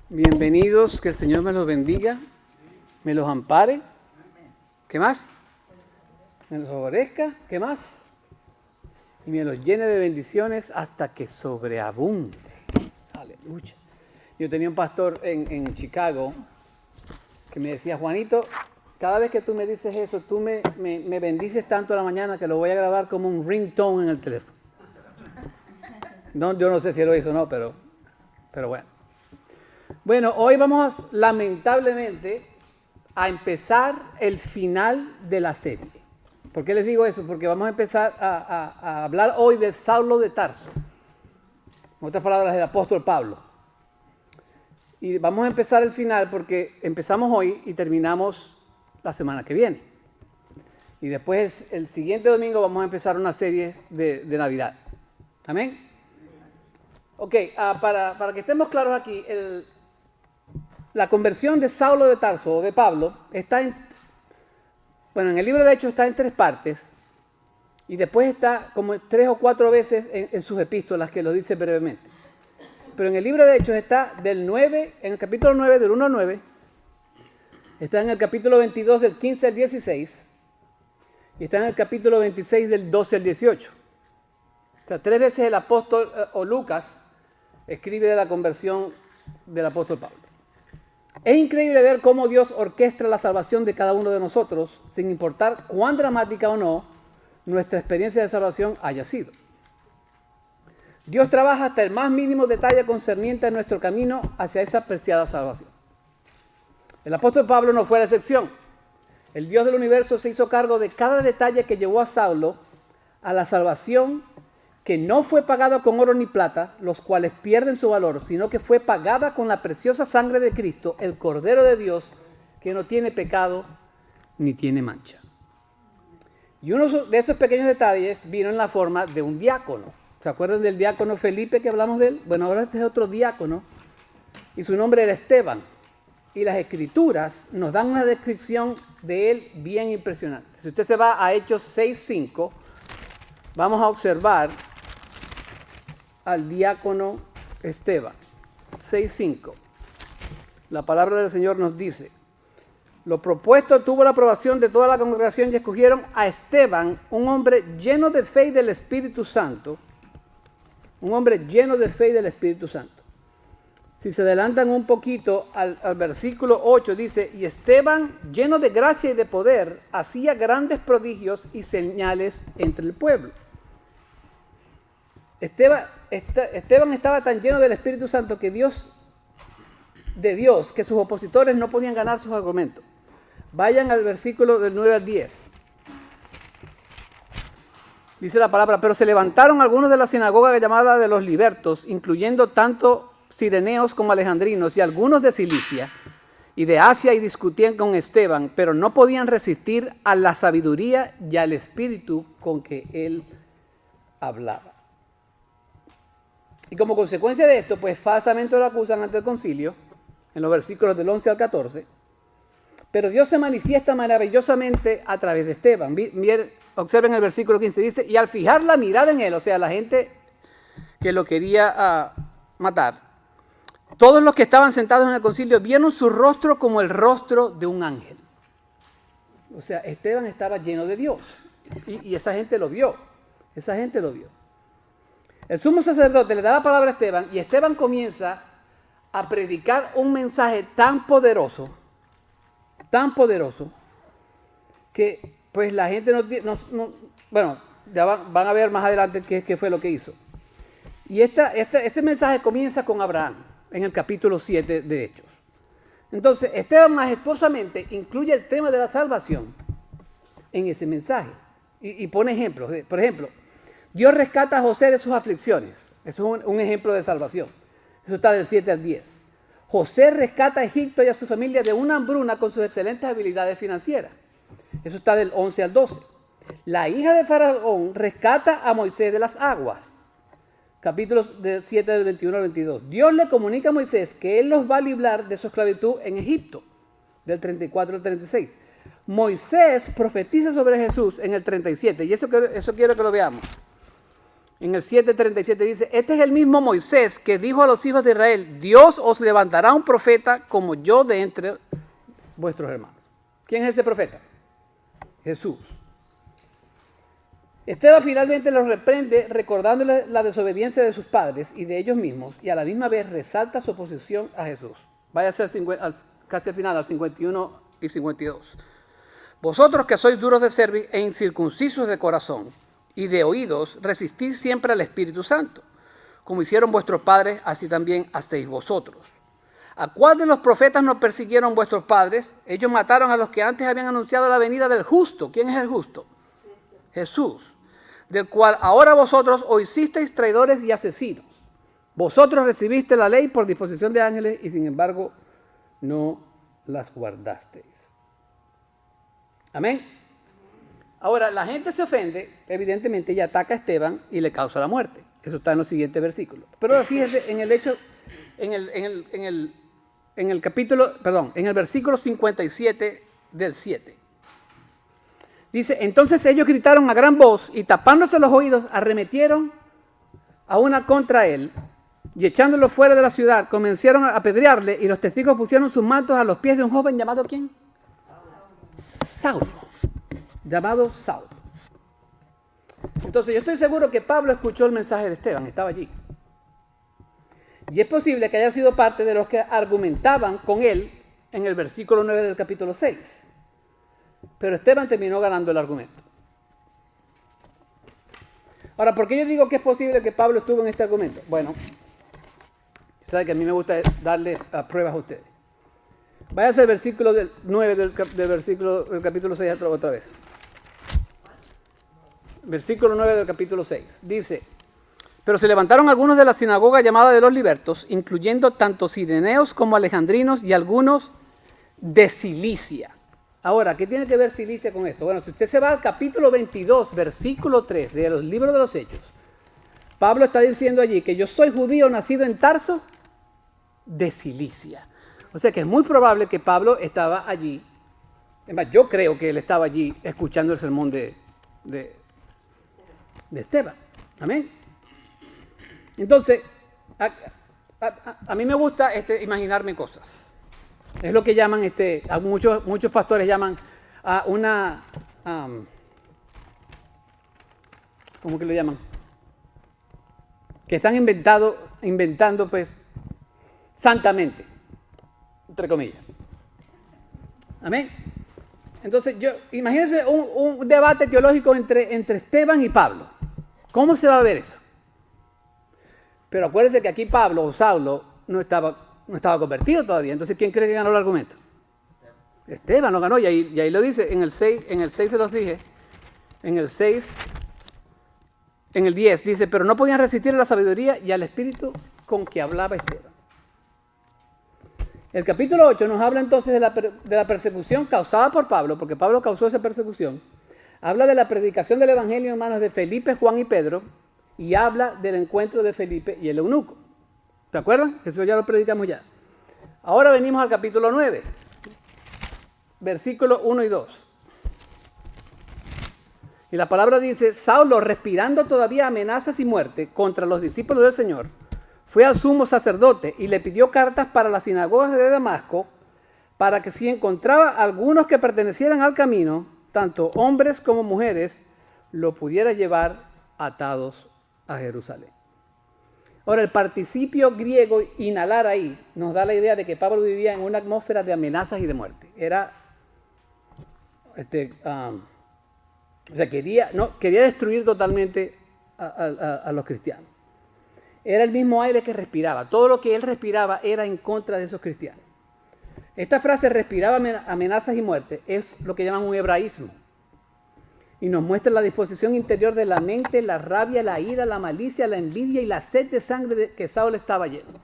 Bienvenidos, que el Señor me los bendiga, me los ampare. ¿Qué más? Me los favorezca. ¿Qué más? Y me los llene de bendiciones hasta que sobreabunde. Aleluya. Yo tenía un pastor en Chicago que me decía: Juanito, cada vez que tú me dices eso, tú me bendices tanto a la mañana que lo voy a grabar como un ringtone en el teléfono. No, yo no sé si lo hizo o no, pero bueno. Bueno, hoy vamos lamentablemente a empezar el final de la serie. ¿Por qué les digo eso? Porque vamos a empezar a hablar hoy de Saulo de Tarso. En otras palabras, del apóstol Pablo. Y vamos a empezar el final porque empezamos hoy y terminamos la semana que viene. Y después el siguiente domingo vamos a empezar una serie de Navidad. ¿Amén? Ok, para que estemos claros aquí, la conversión de Saulo de Tarso o de Pablo está en el libro de Hechos está en 3 partes y después está como 3 o 4 veces en sus epístolas que lo dice brevemente. Pero en el libro de Hechos está en el capítulo 9 del 1 al 9, está en el capítulo 22 del 15 al 16 y está en el capítulo 26 del 12 al 18. O sea, 3 veces el apóstol o Lucas escribe de la conversión del apóstol Pablo. Es increíble ver cómo Dios orquestra la salvación de cada uno de nosotros, sin importar cuán dramática o no nuestra experiencia de salvación haya sido. Dios trabaja hasta el más mínimo detalle concerniente a nuestro camino hacia esa preciada salvación. El apóstol Pablo no fue la excepción. El Dios del universo se hizo cargo de cada detalle que llevó a Saulo a la salvación, que no fue pagada con oro ni plata, los cuales pierden su valor, sino que fue pagada con la preciosa sangre de Cristo, el Cordero de Dios, que no tiene pecado ni tiene mancha. Y uno de esos pequeños detalles vino en la forma de un diácono. ¿Se acuerdan del diácono Felipe que hablamos de él? Bueno, ahora este es otro diácono y su nombre era Esteban. Y las Escrituras nos dan una descripción de él bien impresionante. Si usted se va a Hechos 6:5, vamos a observar al diácono Esteban. 6:5. La palabra del Señor nos dice: lo propuesto tuvo la aprobación de toda la congregación y escogieron a Esteban, un hombre lleno de fe y del Espíritu Santo. Un hombre lleno de fe y del Espíritu Santo. Si se adelantan un poquito al versículo 8, dice: y Esteban, lleno de gracia y de poder, hacía grandes prodigios y señales entre el pueblo. Esteban estaba tan lleno del Espíritu Santo que que sus opositores no podían ganar sus argumentos. Vayan al versículo del 9 al 10. Dice la palabra: pero se levantaron algunos de la sinagoga llamada de los libertos, incluyendo tanto cireneos como alejandrinos y algunos de Cilicia y de Asia, y discutían con Esteban, pero no podían resistir a la sabiduría y al espíritu con que él hablaba. Y como consecuencia de esto, pues falsamente lo acusan ante el concilio, en los versículos del 11 al 14. Pero Dios se manifiesta maravillosamente a través de Esteban. Observen el versículo 15, dice: y al fijar la mirada en él, o sea, la gente que lo quería matar, todos los que estaban sentados en el concilio vieron su rostro como el rostro de un ángel. O sea, Esteban estaba lleno de Dios. Y esa gente lo vio. Esa gente lo vio. El sumo sacerdote le da la palabra a Esteban y Esteban comienza a predicar un mensaje tan poderoso, que pues la gente ya van a ver más adelante qué fue lo que hizo. Y este mensaje comienza con Abraham, en el capítulo 7 de Hechos. Entonces, Esteban majestuosamente incluye el tema de la salvación en ese mensaje. Y pone ejemplos. Por ejemplo, Dios rescata a José de sus aflicciones. Eso es un ejemplo de salvación. Eso está del 7 al 10. José rescata a Egipto y a su familia de una hambruna con sus excelentes habilidades financieras. Eso está del 11 al 12. La hija de Faraón rescata a Moisés de las aguas. Capítulos 7 del 21 al 22. Dios le comunica a Moisés que él los va a librar de su esclavitud en Egipto, del 34 al 36. Moisés profetiza sobre Jesús en el 37, y eso quiero que lo veamos. En el 7:37 dice, este es el mismo Moisés que dijo a los hijos de Israel, Dios os levantará un profeta como yo de entre vuestros hermanos. ¿Quién es ese profeta? Jesús. Esteban finalmente los reprende recordándoles la desobediencia de sus padres y de ellos mismos y a la misma vez resalta su oposición a Jesús. Váyase casi al final, al 51 y 52. Vosotros que sois duros de cerviz e incircuncisos de corazón y de oídos, resistís siempre al Espíritu Santo. Como hicieron vuestros padres, así también hacéis vosotros. ¿A cuál de los profetas no persiguieron vuestros padres? Ellos mataron a los que antes habían anunciado la venida del justo. ¿Quién es el justo? Jesús, del cual ahora vosotros os hicisteis traidores y asesinos. Vosotros recibiste la ley por disposición de ángeles y sin embargo no las guardasteis. Amén. Ahora, la gente se ofende, evidentemente, y ataca a Esteban y le causa la muerte. Eso está en los siguientes versículos. Pero fíjese en el hecho, en el versículo 57 del 7. Dice, entonces ellos gritaron a gran voz y tapándose los oídos arremetieron a una contra él y echándolo fuera de la ciudad comenzaron a apedrearle y los testigos pusieron sus mantos a los pies de un joven llamado ¿quién? Saulo. Llamado Saulo. Entonces yo estoy seguro que Pablo escuchó el mensaje de Esteban, estaba allí. Y es posible que haya sido parte de los que argumentaban con él en el versículo 9 del capítulo 6. Pero Esteban terminó ganando el argumento. Ahora, ¿por qué yo digo que es posible que Pablo estuvo en este argumento? Bueno, sabe que a mí me gusta darle pruebas a ustedes. Váyase al versículo 9 del capítulo 6 otra vez. Versículo 9 del capítulo 6. Dice, pero se levantaron algunos de la sinagoga llamada de los libertos, incluyendo tanto cireneos como alejandrinos y algunos de Cilicia. Ahora, ¿qué tiene que ver Cilicia con esto? Bueno, si usted se va al capítulo 22, versículo 3 de los libros de los Hechos, Pablo está diciendo allí que yo soy judío nacido en Tarso de Cilicia. O sea que es muy probable que Pablo estaba allí. Además, yo creo que él estaba allí escuchando el sermón de Esteban. Amén. Entonces, a mí me gusta imaginarme cosas. Es lo que llaman, muchos pastores llaman a una, ¿cómo que lo llaman? Que están inventando pues, santamente, entre comillas. Amén. Entonces, imagínense un debate teológico entre Esteban y Pablo. ¿Cómo se va a ver eso? Pero acuérdense que aquí Pablo o Saulo no estaba convertido todavía. Entonces, ¿quién cree que ganó el argumento? Esteban lo ganó, y ahí lo dice, en el 6 se los dije, en el 10 dice, pero no podían resistir a la sabiduría y al espíritu con que hablaba Esteban. El capítulo 8 nos habla entonces de la persecución causada por Pablo, porque Pablo causó esa persecución. Habla de la predicación del evangelio en manos de Felipe, Juan y Pedro, y habla del encuentro de Felipe y el eunuco. ¿Se acuerdan? Eso ya lo predicamos ya. Ahora venimos al capítulo 9, versículos 1 y 2. Y la palabra dice, Saulo, respirando todavía amenazas y muerte contra los discípulos del Señor, fue al sumo sacerdote y le pidió cartas para las sinagogas de Damasco, para que si encontraba algunos que pertenecieran al camino, tanto hombres como mujeres, lo pudiera llevar atados a Jerusalén. Ahora, el participio griego inhalar ahí nos da la idea de que Pablo vivía en una atmósfera de amenazas y de muerte. Quería destruir totalmente a los cristianos. Era el mismo aire que respiraba. Todo lo que él respiraba era en contra de esos cristianos. Esta frase, respiraba amenazas y muerte, es lo que llaman un hebraísmo. Y nos muestra la disposición interior de la mente, la rabia, la ira, la malicia, la envidia y la sed de sangre que Saulo estaba lleno.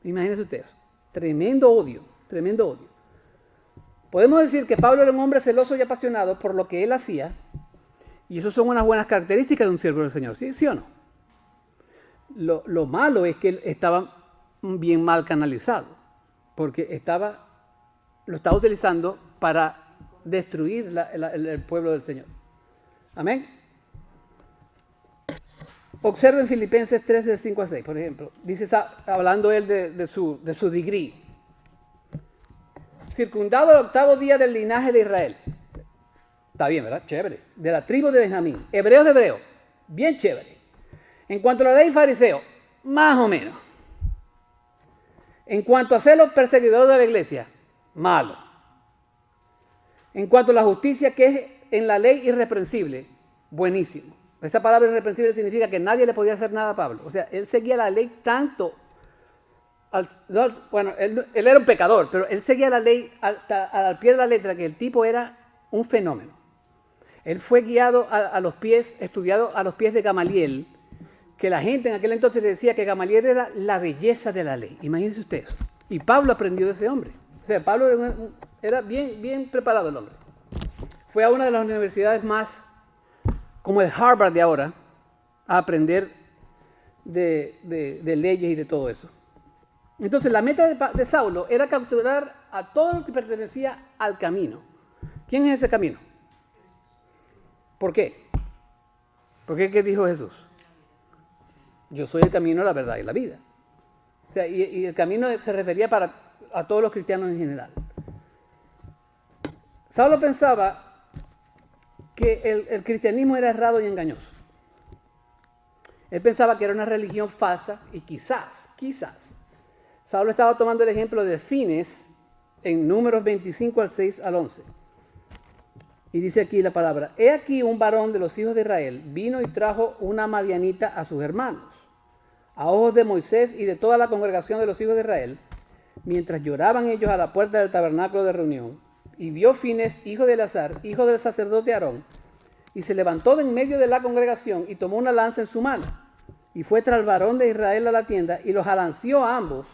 Imagínense ustedes. Tremendo odio, tremendo odio. Podemos decir que Pablo era un hombre celoso y apasionado por lo que él hacía. Y eso son unas buenas características de un siervo del Señor. ¿Sí o no? Lo malo es que él estaba bien mal canalizado. Porque lo estaba utilizando para destruir el pueblo del Señor. Amén. Observen Filipenses 3, del 5 al 6, por ejemplo. Dice, hablando él de su degree. Circundado el 8º día del linaje de Israel. Está bien, ¿verdad? Chévere. De la tribu de Benjamín. Hebreos de hebreo. Bien chévere. En cuanto a la ley fariseo, más o menos. En cuanto a ser los perseguidores de la iglesia, malo. En cuanto a la justicia que es en la ley irreprensible, buenísimo. Esa palabra irreprensible significa que nadie le podía hacer nada a Pablo. O sea, él seguía la ley tanto. Bueno, él era un pecador, pero él seguía la ley al pie de la letra, que el tipo era un fenómeno. Él fue guiado a los pies, estudiado a los pies de Gamaliel, que la gente en aquel entonces decía que Gamaliel era la belleza de la ley. Imagínense ustedes. Y Pablo aprendió de ese hombre. O sea, Pablo era bien preparado el hombre. Fue a una de las universidades más, como el Harvard de ahora, a aprender de leyes y de todo eso. Entonces, la meta de Saulo era capturar a todo lo que pertenecía al camino. ¿Quién es ese camino? ¿Por qué? ¿Por qué? ¿Qué dijo Jesús? Yo soy el camino, la verdad y la vida. O sea, y el camino se refería a todos los cristianos en general. Saulo pensaba que el cristianismo era errado y engañoso. Él pensaba que era una religión falsa y quizás, Saulo estaba tomando el ejemplo de Fines en Números 25 al 6 al 11. Y dice aquí la palabra: he aquí un varón de los hijos de Israel vino y trajo una madianita a sus hermanos, a ojos de Moisés y de toda la congregación de los hijos de Israel, mientras lloraban ellos a la puerta del tabernáculo de reunión. Y vio Fines, hijo de Eleazar, hijo del sacerdote Aarón, y se levantó de en medio de la congregación y tomó una lanza en su mano, y fue tras el varón de Israel a la tienda, y los alanceó a ambos,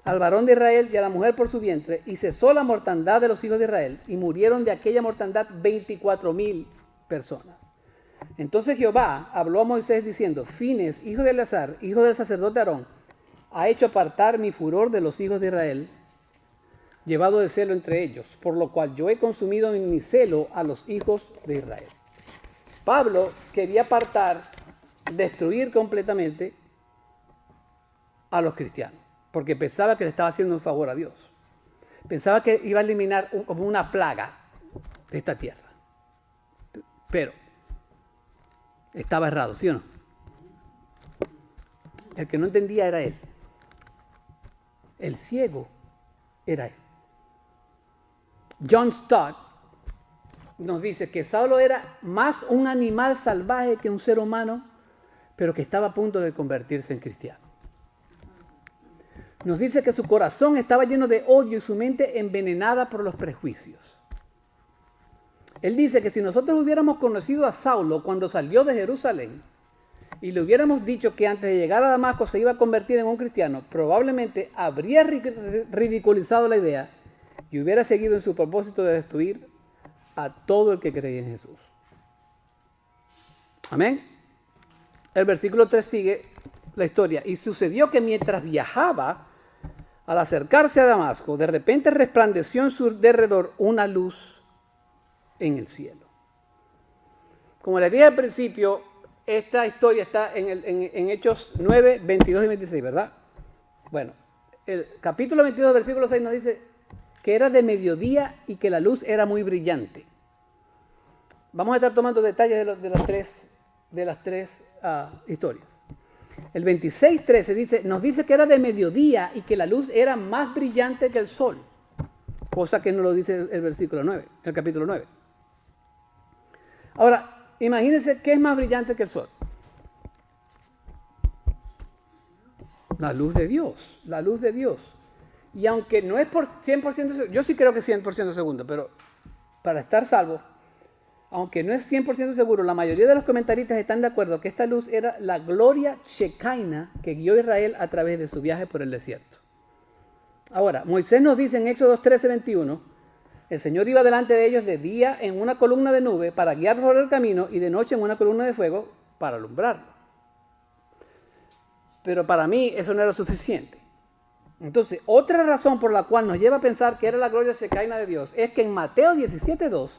al varón de Israel y a la mujer por su vientre, y cesó la mortandad de los hijos de Israel, y murieron de aquella mortandad 24,000 personas. Entonces Jehová habló a Moisés diciendo: Fines, hijo de Eleazar, hijo del sacerdote Aarón, ha hecho apartar mi furor de los hijos de Israel, llevado de celo entre ellos, por lo cual yo he consumido en mi celo a los hijos de Israel. Pablo quería apartar, destruir completamente a los cristianos, porque pensaba que le estaba haciendo un favor a Dios. Pensaba que iba a eliminar como una plaga de esta tierra. Pero estaba errado, ¿sí o no? El que no entendía era él. El ciego era él. John Stott nos dice que Saulo era más un animal salvaje que un ser humano, pero que estaba a punto de convertirse en cristiano. Nos dice que su corazón estaba lleno de odio y su mente envenenada por los prejuicios. Él dice que si nosotros hubiéramos conocido a Saulo cuando salió de Jerusalén y le hubiéramos dicho que antes de llegar a Damasco se iba a convertir en un cristiano, probablemente habría ridiculizado la idea y hubiera seguido en su propósito de destruir a todo el que creía en Jesús. Amén. El versículo 3 sigue la historia. Y sucedió que mientras viajaba, al acercarse a Damasco, de repente resplandeció en su derredor una luz en el cielo. Como les dije al principio, esta historia está en Hechos 9, 22 y 26, ¿verdad? Bueno, el capítulo 22, versículo 6 nos dice que era de mediodía y que la luz era muy brillante. Vamos a estar tomando detalles de las tres historias. El 26:13 nos dice que era de mediodía y que la luz era más brillante que el sol, cosa que no lo dice el versículo 9, el capítulo 9. Ahora, imagínense qué es más brillante que el sol. La luz de Dios, la luz de Dios. Y aunque no es por 100%, yo sí creo que es 100% seguro, pero para estar salvo, aunque no es 100% seguro, la mayoría de los comentaristas están de acuerdo que esta luz era la gloria Shekinah que guió a Israel a través de su viaje por el desierto. Ahora, Moisés nos dice en Éxodo 13:21, el Señor iba delante de ellos de día en una columna de nube para guiarlos por el camino y de noche en una columna de fuego para alumbrarlo. Pero para mí eso no era suficiente. Entonces, otra razón por la cual nos lleva a pensar que era la gloria Shekinah de Dios es que en Mateo 17:2,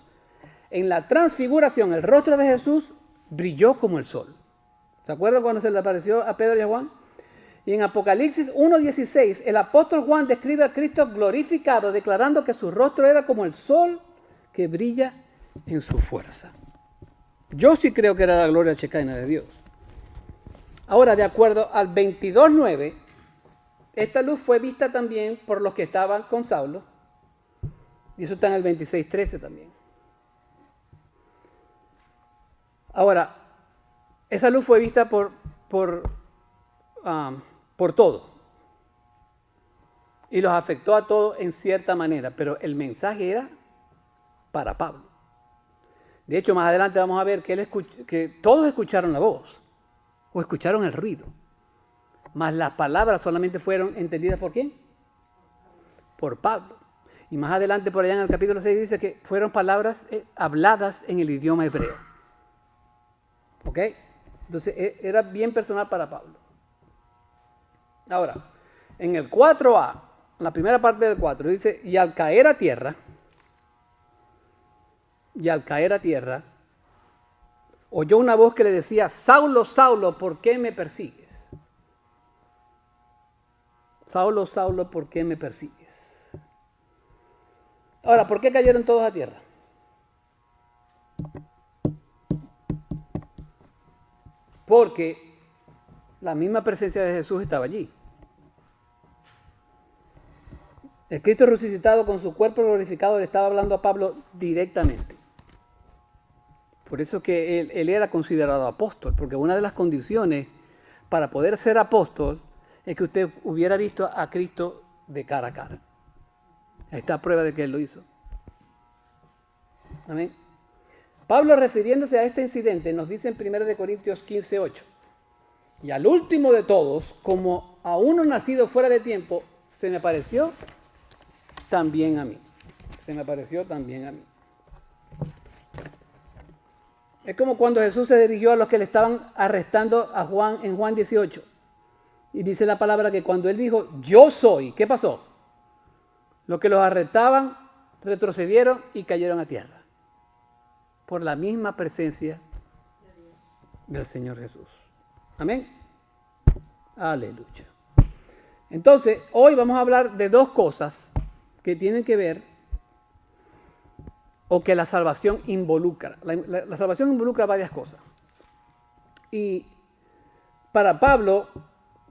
en la transfiguración, el rostro de Jesús brilló como el sol. O ¿Se acuerdan cuando se le apareció a Pedro y a Juan? Y en Apocalipsis 1:16, el apóstol Juan describe a Cristo glorificado, declarando que su rostro era como el sol que brilla en su fuerza. Yo sí creo que era la gloria shekinah de Dios. Ahora, de acuerdo al 22:9, esta luz fue vista también por los que estaban con Saulo. Y eso está en el 26:13 también. Ahora, esa luz fue vista por todo. Y los afectó a todos en cierta manera, pero el mensaje era para Pablo. De hecho, más adelante vamos a ver que todos escucharon la voz, o escucharon el ruido, mas las palabras solamente fueron entendidas ¿por quién? Por Pablo. Y más adelante, por allá en el capítulo 6, dice que fueron palabras habladas en el idioma hebreo. ¿Ok? Entonces, era bien personal para Pablo. Ahora, en el 4a, la primera parte del 4, dice, y al caer a tierra, oyó una voz que le decía, Saulo, Saulo, ¿por qué me persigues? Saulo, Saulo, ¿por qué me persigues? Ahora, ¿por qué cayeron todos a tierra? Porque la misma presencia de Jesús estaba allí. El Cristo resucitado con su cuerpo glorificado le estaba hablando a Pablo directamente. Por eso que él era considerado apóstol, porque una de las condiciones para poder ser apóstol es que usted hubiera visto a Cristo de cara a cara. Esta prueba de que él lo hizo. Amén. Pablo, refiriéndose a este incidente, nos dice en 1 Corintios 15:8, y al último de todos, como a uno nacido fuera de tiempo, se me apareció también a mí. Es como cuando Jesús se dirigió a los que le estaban arrestando a Juan en Juan 18. Y dice la palabra que cuando él dijo, yo soy, ¿qué pasó? Los que los arrestaban retrocedieron y cayeron a tierra. Por la misma presencia del Señor Jesús. Amén. Aleluya. Entonces, hoy vamos a hablar de dos cosas que tienen que ver o que la salvación involucra. La salvación involucra varias cosas. Y para Pablo,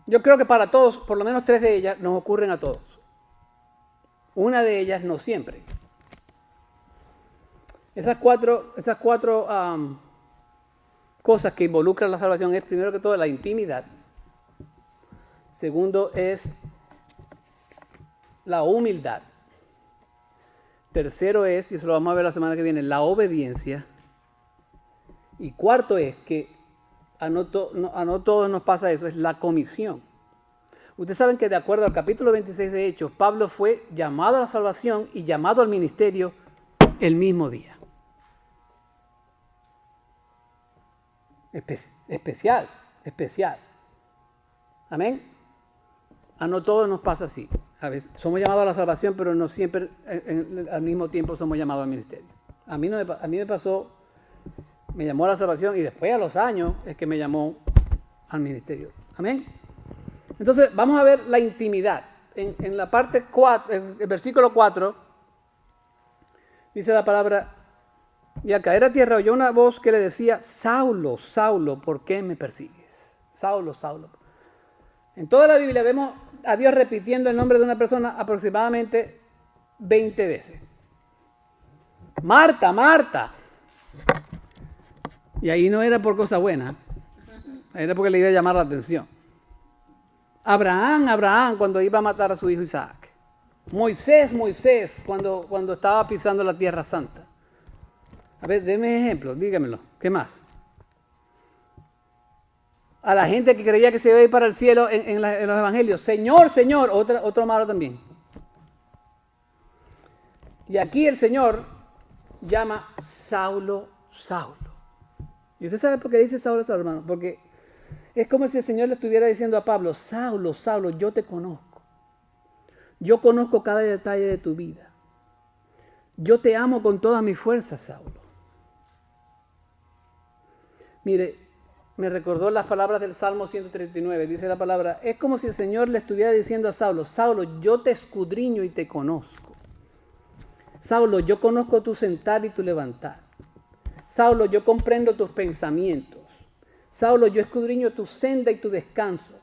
yo creo que para todos, por lo menos 3 de ellas nos ocurren a todos. Una de ellas no siempre. Esas cuatro cosas que involucran la salvación es, primero que todo, la intimidad. Segundo es la humildad. Tercero es, y eso lo vamos a ver la semana que viene, la obediencia. Y cuarto es que a no todos nos pasa eso, es la comisión. Ustedes saben que de acuerdo al capítulo 26 de Hechos, Pablo fue llamado a la salvación y llamado al ministerio el mismo día. Especial. Amén. A no todos nos pasa así. A veces somos llamados a la salvación, pero no siempre al mismo tiempo somos llamados al ministerio. A mí me pasó, me llamó a la salvación y después a los años es que me llamó al ministerio. Amén. Entonces vamos a ver la intimidad. En la parte 4, en el versículo 4, dice la palabra, y al caer a tierra oyó una voz que le decía, Saulo, Saulo, ¿por qué me persigues? Saulo, Saulo. En toda la Biblia vemos a Dios repitiendo el nombre de una persona aproximadamente 20 veces. Marta, Marta. Y ahí no era por cosa buena, era porque le iba a llamar la atención. Abraham, Abraham, cuando iba a matar a su hijo Isaac. Moisés, Moisés, cuando estaba pisando la tierra santa. A ver, denme ejemplos, dígamelo. ¿Qué más? A la gente que creía que se iba a ir para el cielo en los evangelios. Señor, Señor, otro malo también. Y aquí el Señor llama Saulo, Saulo. ¿Y usted sabe por qué dice Saulo, Saulo, hermano? Porque es como si el Señor le estuviera diciendo a Pablo, Saulo, Saulo, yo te conozco. Yo conozco cada detalle de tu vida. Yo te amo con toda mi fuerza, Saulo. Mire, me recordó las palabras del Salmo 139. Dice la palabra, es como si el Señor le estuviera diciendo a Saulo, Saulo, yo te escudriño y te conozco. Saulo, yo conozco tu sentar y tu levantar. Saulo, yo comprendo tus pensamientos. Saulo, yo escudriño tu senda y tu descanso.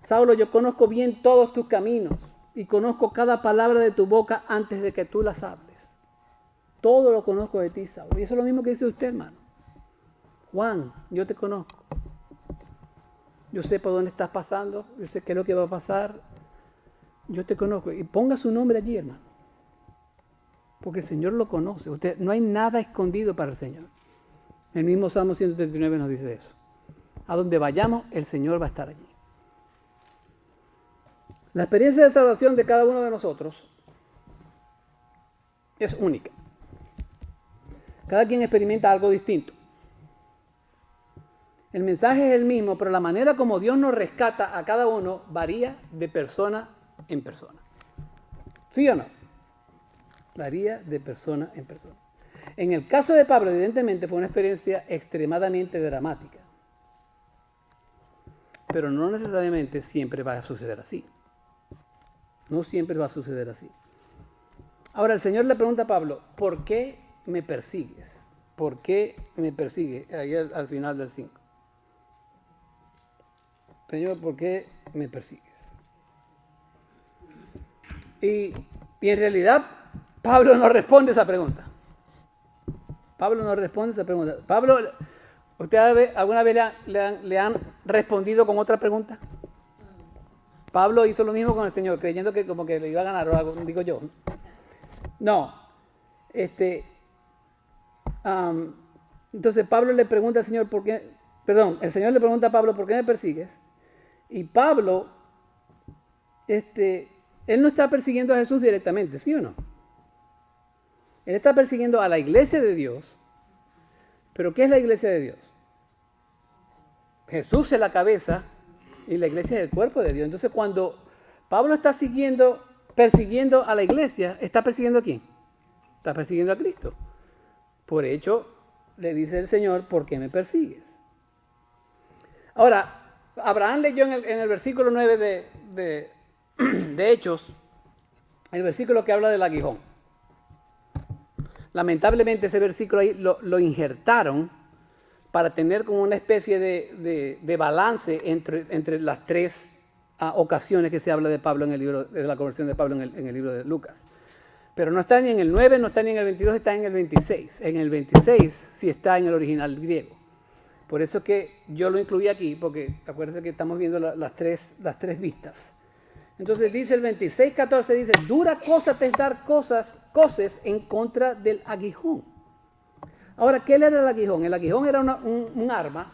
Saulo, yo conozco bien todos tus caminos y conozco cada palabra de tu boca antes de que tú las hables. Todo lo conozco de ti, Saulo. Y eso es lo mismo que dice usted, hermano. Juan, yo te conozco. Yo sé por dónde estás pasando, yo sé qué es lo que va a pasar. Yo te conozco. Y ponga su nombre allí, hermano. Porque el Señor lo conoce. Usted, no hay nada escondido para el Señor. El mismo Salmo 139 nos dice eso. A donde vayamos, el Señor va a estar allí. La experiencia de salvación de cada uno de nosotros es única. Cada quien experimenta algo distinto. El mensaje es el mismo, pero la manera como Dios nos rescata a cada uno varía de persona en persona. ¿Sí o no? Varía de persona en persona. En el caso de Pablo, evidentemente, fue una experiencia extremadamente dramática. Pero no necesariamente siempre va a suceder así. No siempre va a suceder así. Ahora el Señor le pregunta a Pablo, ¿por qué me persigues? ¿Por qué me persigues? Ahí al final del 5. Señor, ¿por qué me persigues? Y en realidad Pablo no responde esa pregunta. Pablo no responde esa pregunta. Pablo, ¿usted alguna vez le han respondido con otra pregunta? Pablo hizo lo mismo con el Señor, creyendo que como que le iba a ganar o algo, digo yo. No. Entonces Pablo le pregunta al Señor, el Señor le pregunta a Pablo, ¿por qué me persigues? Y Pablo, él no está persiguiendo a Jesús directamente, ¿sí o no? Él está persiguiendo a la iglesia de Dios. ¿Pero qué es la iglesia de Dios? Jesús es la cabeza y la iglesia es el cuerpo de Dios. Entonces cuando Pablo está persiguiendo a la iglesia, ¿está persiguiendo a quién? Está persiguiendo a Cristo. Por hecho, le dice el Señor, ¿por qué me persigues? Ahora, Abraham leyó en el versículo 9 de Hechos, el versículo que habla del aguijón. Lamentablemente ese versículo ahí lo injertaron para tener como una especie de balance entre las tres ocasiones que se habla de Pablo en el libro, de la conversión de Pablo en el libro de Lucas. Pero no está ni en el 9, no está ni en el 22, está en el 26. En el 26 sí está en el original griego. Por eso que yo lo incluí aquí, porque acuérdense que estamos viendo las tres vistas. Entonces dice el 26:14, dice, dura cosa te es dar coces en contra del aguijón. Ahora, ¿qué era el aguijón? El aguijón era un arma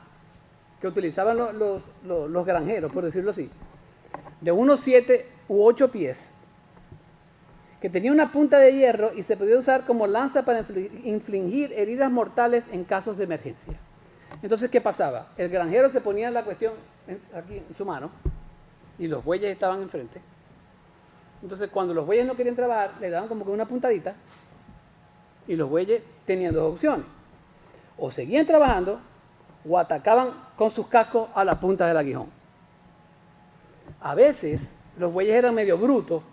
que utilizaban los granjeros, por decirlo así, de unos 7 u 8 pies, que tenía una punta de hierro y se podía usar como lanza para infligir heridas mortales en casos de emergencia. Entonces, ¿qué pasaba? El granjero se ponía la cuestión aquí en su mano y los bueyes estaban enfrente. Entonces, cuando los bueyes no querían trabajar, le daban como que una puntadita y los bueyes tenían dos opciones. O seguían trabajando o atacaban con sus cascos a la punta del aguijón. A veces, los bueyes eran medio brutos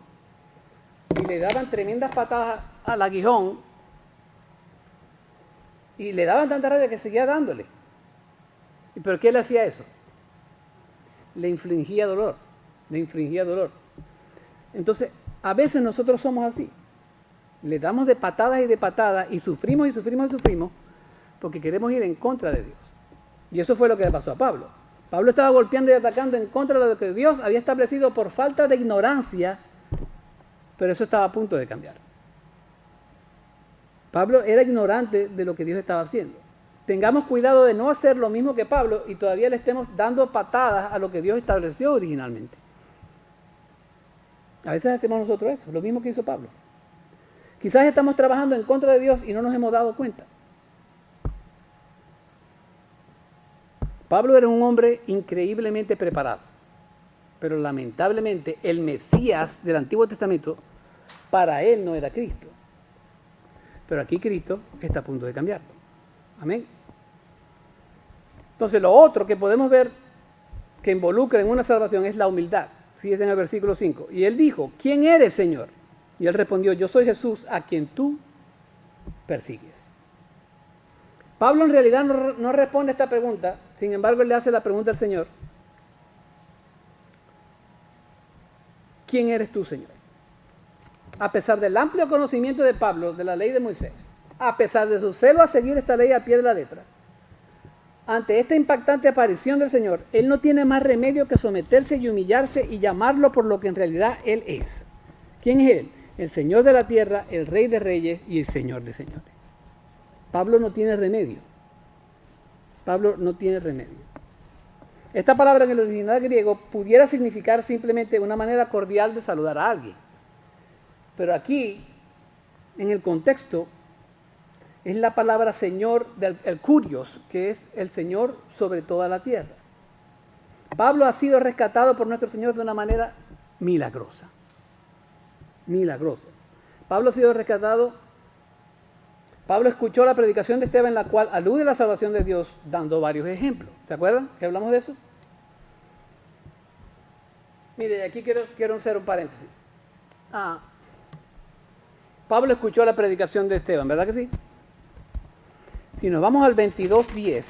y le daban tremendas patadas al aguijón y le daban tanta rabia que seguía dándole. ¿Y por qué le hacía eso? Le infligía dolor. Entonces, a veces nosotros somos así. Le damos de patadas y sufrimos porque queremos ir en contra de Dios. Y eso fue lo que le pasó a Pablo. Pablo estaba golpeando y atacando en contra de lo que Dios había establecido por falta de ignorancia, pero eso estaba a punto de cambiar. Pablo era ignorante de lo que Dios estaba haciendo. Tengamos cuidado de no hacer lo mismo que Pablo y todavía le estemos dando patadas a lo que Dios estableció originalmente. A veces hacemos nosotros eso, lo mismo que hizo Pablo. Quizás estamos trabajando en contra de Dios y no nos hemos dado cuenta. Pablo era un hombre increíblemente preparado, pero lamentablemente el Mesías del Antiguo Testamento para él no era Cristo. Pero aquí Cristo está a punto de cambiarlo. Amén. Entonces, lo otro que podemos ver que involucra en una salvación es la humildad. Fíjense en el versículo 5. Y él dijo, ¿quién eres, Señor? Y él respondió, yo soy Jesús a quien tú persigues. Pablo en realidad no responde a esta pregunta, sin embargo, él le hace la pregunta al Señor. ¿Quién eres tú, Señor? A pesar del amplio conocimiento de Pablo de la ley de Moisés, a pesar de su celo a seguir esta ley a pie de la letra, ante esta impactante aparición del Señor, él no tiene más remedio que someterse y humillarse y llamarlo por lo que en realidad él es. ¿Quién es él? El Señor de la tierra, el Rey de reyes y el Señor de señores. Pablo no tiene remedio. Pablo no tiene remedio. Esta palabra en el original griego pudiera significar simplemente una manera cordial de saludar a alguien. Pero aquí, en el contexto, es la palabra Señor, el Kurios, que es el Señor sobre toda la tierra. Pablo ha sido rescatado por nuestro Señor de una manera milagrosa. Milagrosa. Pablo ha sido rescatado. Pablo escuchó la predicación de Esteban en la cual alude a la salvación de Dios dando varios ejemplos. ¿Se acuerdan que hablamos de eso? Mire, aquí quiero hacer un paréntesis. Pablo escuchó la predicación de Esteban, ¿verdad que sí? Si nos vamos al 22:10,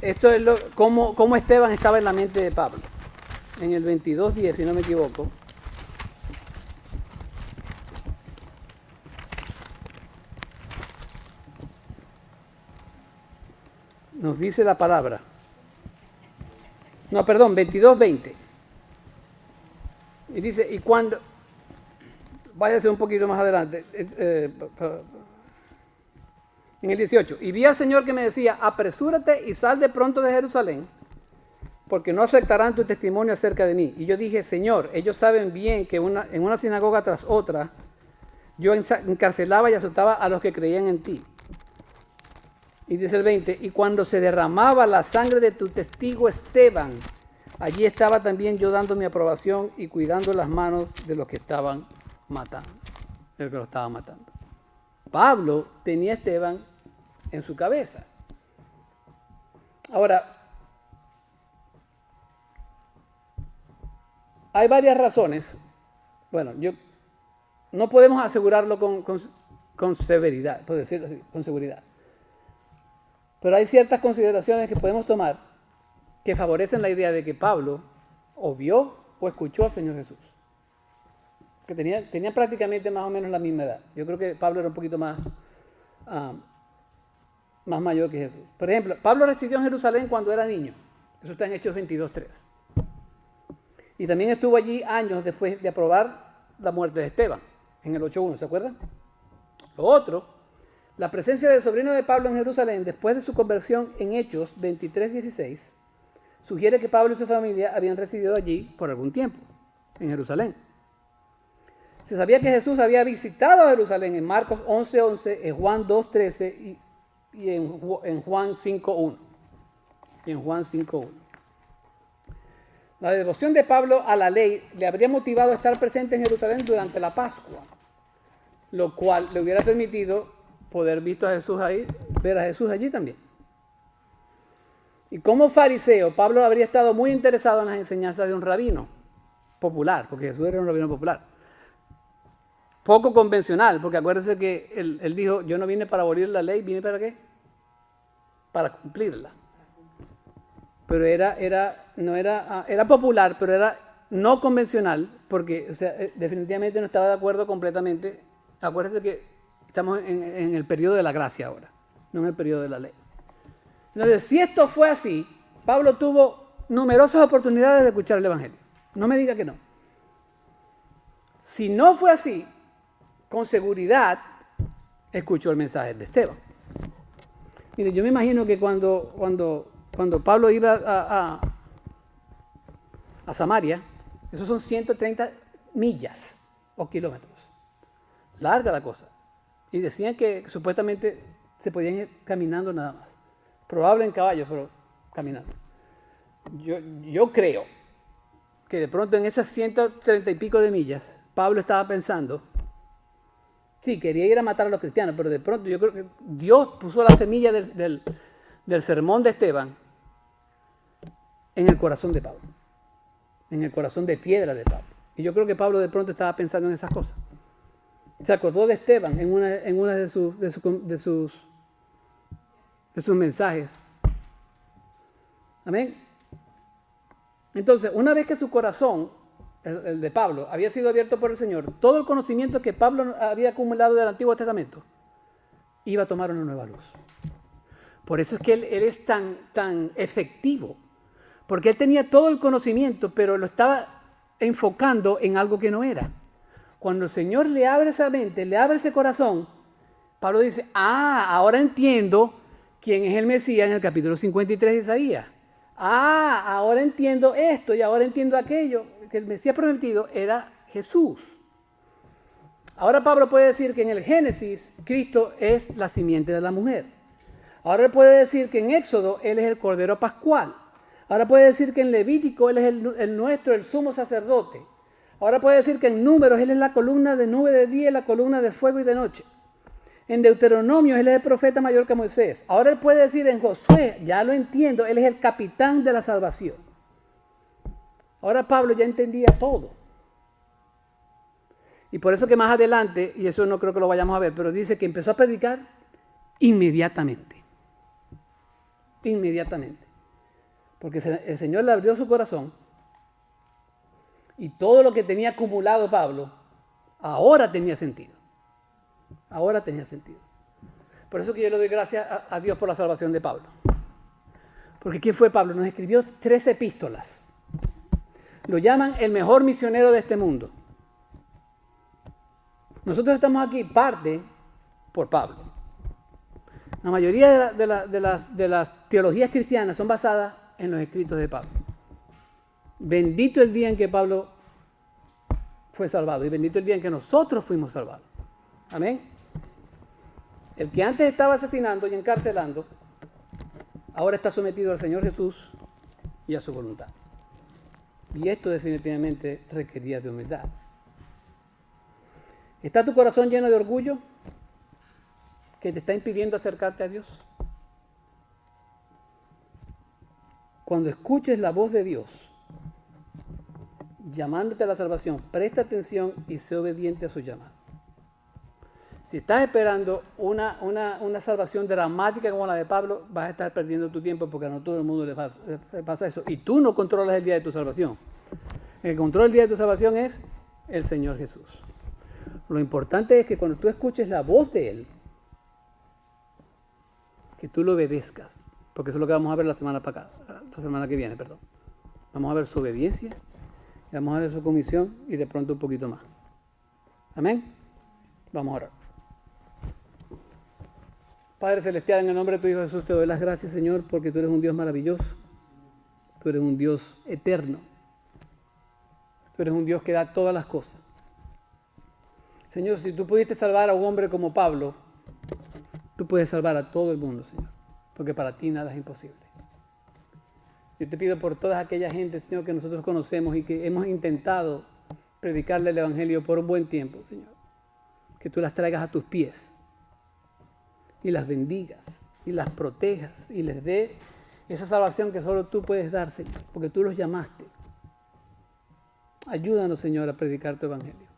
esto es cómo Esteban estaba en la mente de Pablo. En el 22:10, si no me equivoco, nos dice la palabra. No, perdón, 22:20. Y dice, y cuando... Váyase un poquito más adelante. En el 18. Y vi al Señor que me decía, apresúrate y sal de pronto de Jerusalén, porque no aceptarán tu testimonio acerca de mí. Y yo dije, Señor, ellos saben bien que en una sinagoga tras otra, yo encarcelaba y azotaba a los que creían en ti. Y dice el 20, y cuando se derramaba la sangre de tu testigo Esteban, allí estaba también yo dando mi aprobación y cuidando las manos de los que estaban matando, el que lo estaba matando. Pablo tenía a Esteban en su cabeza. Ahora, hay varias razones. Bueno, no podemos asegurarlo con severidad, por decirlo así, con seguridad. Pero hay ciertas consideraciones que podemos tomar que favorecen la idea de que Pablo o vio o escuchó al Señor Jesús. Que tenía prácticamente más o menos la misma edad. Yo creo que Pablo era un poquito más mayor que Jesús. Por ejemplo, Pablo residió en Jerusalén cuando era niño. Eso está en Hechos 22:3. Y también estuvo allí años después de aprobar la muerte de Esteban, en el 8:1, ¿se acuerdan? Lo otro, la presencia del sobrino de Pablo en Jerusalén después de su conversión en Hechos 23:16 sugiere que Pablo y su familia habían residido allí por algún tiempo, en Jerusalén. Se sabía que Jesús había visitado a Jerusalén en Marcos 11:11, en Juan 2:13 y en Juan 5:1. En Juan 5:1. La devoción de Pablo a la ley le habría motivado a estar presente en Jerusalén durante la Pascua, lo cual le hubiera permitido poder ver a Jesús allí también. Y como fariseo, Pablo habría estado muy interesado en las enseñanzas de un rabino popular, porque Jesús era un rabino popular. Poco convencional, porque acuérdense que él dijo, yo no vine para abolir la ley, ¿vine para qué? Para cumplirla. Pero era popular, pero era no convencional, porque definitivamente no estaba de acuerdo completamente. Acuérdense que estamos en el periodo de la gracia ahora, no en el periodo de la ley. Entonces, si esto fue así, Pablo tuvo numerosas oportunidades de escuchar el Evangelio. No me diga que no. Si no fue así, con seguridad escuchó el mensaje de Esteban. Mire, yo me imagino que cuando Pablo iba a Samaria, esos son 130 millas o kilómetros. Larga la cosa. Y decían que supuestamente se podían ir caminando nada más. Probable en caballos, pero caminando. Yo creo que de pronto en esas 130 y pico de millas, Pablo estaba pensando, Sí, quería ir a matar a los cristianos, pero de pronto yo creo que Dios puso la semilla del sermón de Esteban en el corazón de Pablo, en el corazón de piedra de Pablo. Y yo creo que Pablo de pronto estaba pensando en esas cosas. Se acordó de Esteban en una de sus mensajes. Amén. Entonces, una vez que su corazón, el de Pablo, había sido abierto por el Señor, todo el conocimiento que Pablo había acumulado del Antiguo Testamento iba a tomar una nueva luz. Por eso es que él es tan efectivo, porque él tenía todo el conocimiento, pero lo estaba enfocando en algo que no era. Cuando el Señor le abre esa mente, le abre ese corazón, Pablo dice, ahora entiendo quién es el Mesías en el capítulo 53 de Isaías. Ahora entiendo esto y ahora entiendo aquello, que el Mesías prometido era Jesús. Ahora Pablo puede decir que en el Génesis, Cristo es la simiente de la mujer. Ahora puede decir que en Éxodo, Él es el Cordero Pascual. Ahora puede decir que en Levítico, Él es el sumo sacerdote. Ahora puede decir que en Números, Él es la columna de nube de día y la columna de fuego y de noche. En Deuteronomio, Él es el profeta mayor que Moisés. Ahora Él puede decir en Josué, ya lo entiendo, Él es el capitán de la salvación. Ahora Pablo ya entendía todo. Y por eso que más adelante, y eso no creo que lo vayamos a ver, pero dice que empezó a predicar inmediatamente. Inmediatamente. Porque el Señor le abrió su corazón y todo lo que tenía acumulado Pablo, ahora tenía sentido. Ahora tenía sentido. Por eso que yo le doy gracias a Dios por la salvación de Pablo. Porque ¿quién fue Pablo? Nos escribió 3 epístolas. Lo llaman el mejor misionero de este mundo. Nosotros estamos aquí parte por Pablo. La mayoría de las teologías cristianas son basadas en los escritos de Pablo. Bendito el día en que Pablo fue salvado y bendito el día en que nosotros fuimos salvados. Amén. El que antes estaba asesinando y encarcelando, ahora está sometido al Señor Jesús y a su voluntad. Y esto definitivamente requería de humildad. ¿Está tu corazón lleno de orgullo que te está impidiendo acercarte a Dios? Cuando escuches la voz de Dios llamándote a la salvación, presta atención y sé obediente a su llamado. Si estás esperando una salvación dramática como la de Pablo, vas a estar perdiendo tu tiempo porque no todo el mundo le pasa eso. Y tú no controlas el día de tu salvación. El que controla el día de tu salvación es el Señor Jesús. Lo importante es que cuando tú escuches la voz de Él, que tú lo obedezcas. Porque eso es lo que vamos a ver la semana que viene. Vamos a ver su obediencia, vamos a ver su comisión y de pronto un poquito más. Amén. Vamos a orar. Padre Celestial, en el nombre de tu Hijo Jesús te doy las gracias, Señor, porque tú eres un Dios maravilloso. Tú eres un Dios eterno. Tú eres un Dios que da todas las cosas. Señor, si tú pudiste salvar a un hombre como Pablo, tú puedes salvar a todo el mundo, Señor, porque para ti nada es imposible. Yo te pido por todas aquellas gentes, Señor, que nosotros conocemos y que hemos intentado predicarle el Evangelio por un buen tiempo, Señor, que tú las traigas a tus pies y las bendigas y las protejas y les dé esa salvación que solo tú puedes dar, Señor, porque tú los llamaste. Ayúdanos, Señor, a predicar tu Evangelio.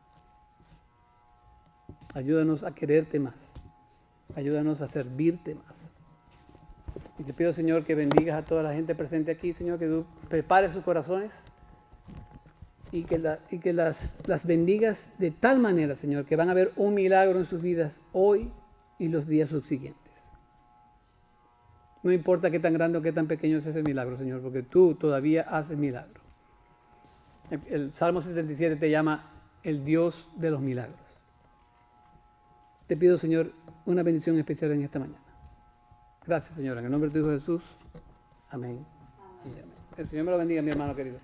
Ayúdanos a quererte más. Ayúdanos a servirte más. Y te pido, Señor, que bendigas a toda la gente presente aquí, Señor, que tú prepares sus corazones y que las bendigas de tal manera, Señor, que van a ver un milagro en sus vidas hoy y los días subsiguientes. No importa qué tan grande o qué tan pequeño es ese milagro, Señor, porque tú todavía haces milagro. El Salmo 77 te llama el Dios de los milagros. Te pido, Señor, una bendición especial en esta mañana. Gracias, Señor, en el nombre de tu Hijo Jesús. Amén. Y amén. El Señor me lo bendiga, mi hermano querido.